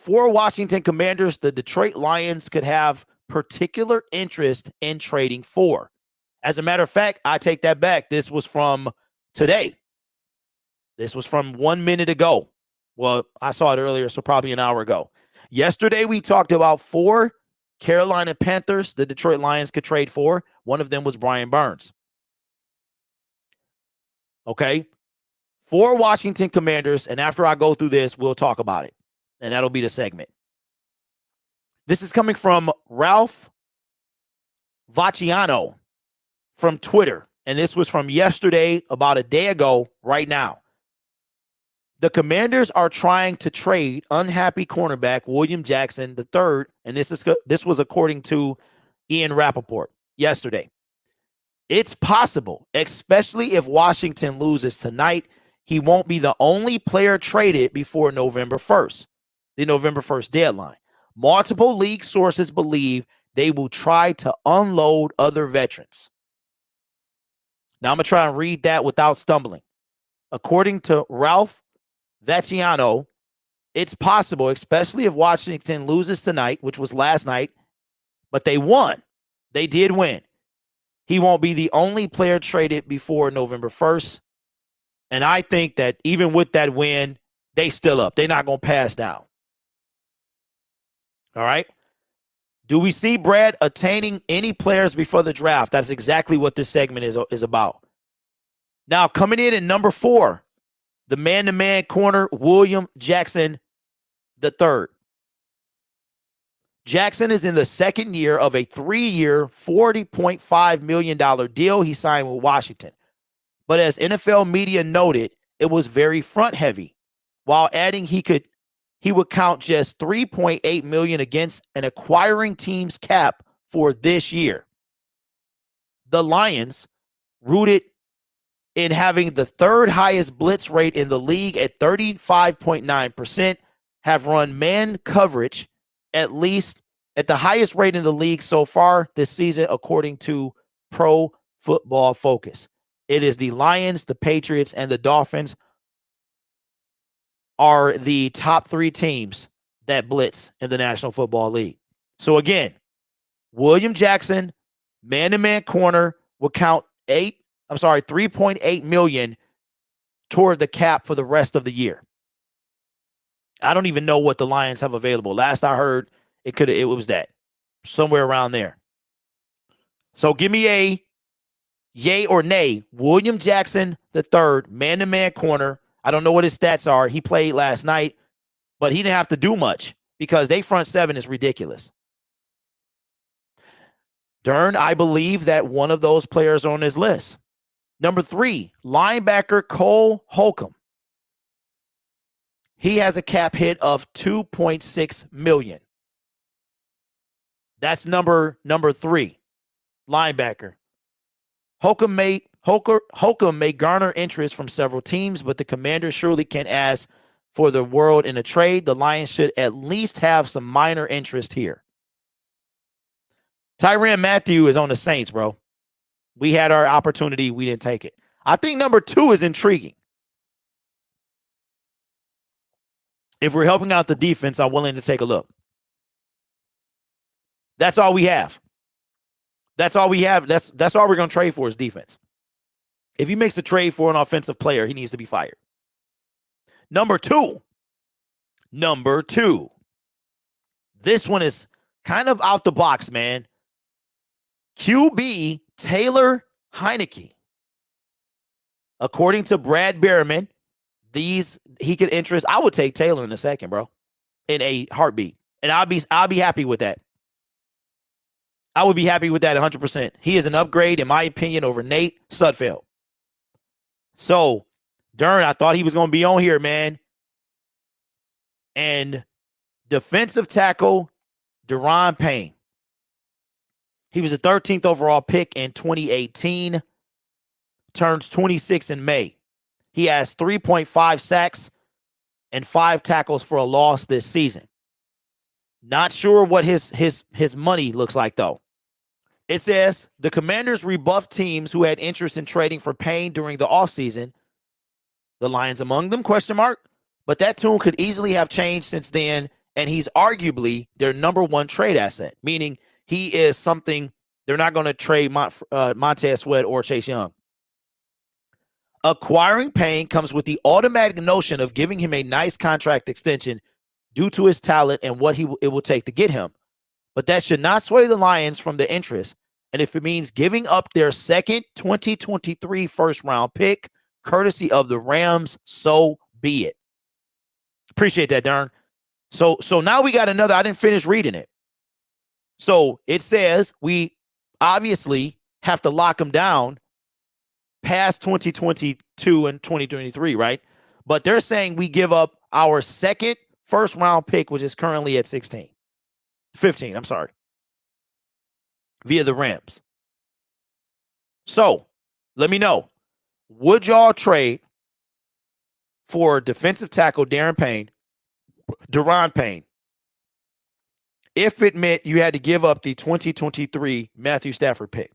For Washington Commanders, the Detroit Lions could have particular interest in trading for. As a matter of fact, I take that back. This was from today. This was from 1 minute ago. Well, I saw it earlier, so probably an hour ago. Yesterday, we talked about 4 Carolina Panthers the Detroit Lions could trade for. One of them was Brian Burns. Okay? 4 Washington Commanders, and after I go through this, we'll talk about it. And that'll be the segment. This is coming from Ralph Vacciano from Twitter. And this was from yesterday, about a day ago, right now. The Commanders are trying to trade unhappy cornerback William Jackson III, and this was according to Ian Rappaport yesterday. It's possible, especially if Washington loses tonight, he won't be the only player traded before November 1st, the November 1st deadline. Multiple league sources believe they will try to unload other veterans. Now I'm going to try and read that without stumbling. According to Ralph Vacciano, it's possible, especially if Washington loses tonight, which was last night, but they won. They did win. He won't be the only player traded before November 1st. And I think that even with that win, they still up. They're not going to pass down. All right. Do we see Brad attaining any players before the draft? That's exactly what this segment is about. Now, coming in at number 4, the man-to-man corner, William Jackson III. Jackson is in the second year of a 3-year, $40.5 million deal he signed with Washington. But as NFL media noted, it was very front-heavy, while adding he would count just $3.8 million against an acquiring team's cap for this year. The Lions, rooted in having the 3rd highest blitz rate in the league at 35.9%, have run man coverage at least at the highest rate in the league so far this season, according to Pro Football Focus. It is the Lions, the Patriots, and the Dolphins are the top 3 teams that blitz in the National Football League. So again, William Jackson, man-to-man corner, will count $3.8 million toward the cap for the rest of the year. I don't even know what the Lions have available. Last I heard, it was that. Somewhere around there. So give me a yay or nay. William Jackson III, man-to-man corner. I don't know what his stats are. He played last night, but he didn't have to do much because they front 7 is ridiculous. Dern, I believe that one of those players on his list. Number 3, linebacker Cole Holcomb. He has a cap hit of $2.6 million. That's number 3, linebacker. Holcomb may garner interest from several teams, but the Commanders surely can ask for the world in a trade. The Lions should at least have some minor interest here. Tyrann Mathieu is on the Saints, bro. We had our opportunity. We didn't take it. I think number 2 is intriguing. If we're helping out the defense, I'm willing to take a look. That's all we have. That's all we have. That's all we're going to trade for is defense. If he makes a trade for an offensive player, he needs to be fired. Number two. This one is kind of out the box, man. QB Taylor Heineke. According to Brad Behrman, he could interest. I would take Taylor in a second, bro, in a heartbeat, and I'll be happy with that. I would be happy with that 100%. He is an upgrade, in my opinion, over Nate Sudfeld. So, Dern, I thought he was going to be on here, man. And defensive tackle Deron Payne. He was the 13th overall pick in 2018. Turns 26 in May. He has 3.5 sacks and 5 tackles for a loss this season. Not sure what his money looks like, though. It says the Commanders rebuffed teams who had interest in trading for Payne during the offseason. The Lions among them, ? But that tune could easily have changed since then and he's arguably their number one trade asset, meaning he is something they're not going to trade Montez Sweat or Chase Young. Acquiring Payne comes with the automatic notion of giving him a nice contract extension due to his talent and what it will take to get him. But that should not sway the Lions from the interest. And if it means giving up their second 2023 first-round pick, courtesy of the Rams, so be it. Appreciate that, Darren. So now we got another. I didn't finish reading it. So it says we obviously have to lock him down past 2022 and 2023, right? But they're saying we give up our second first-round pick, which is currently at 15, I'm sorry, via the Rams. So let me know, would y'all trade for defensive tackle Daron Payne, if it meant you had to give up the 2023 Matthew Stafford pick?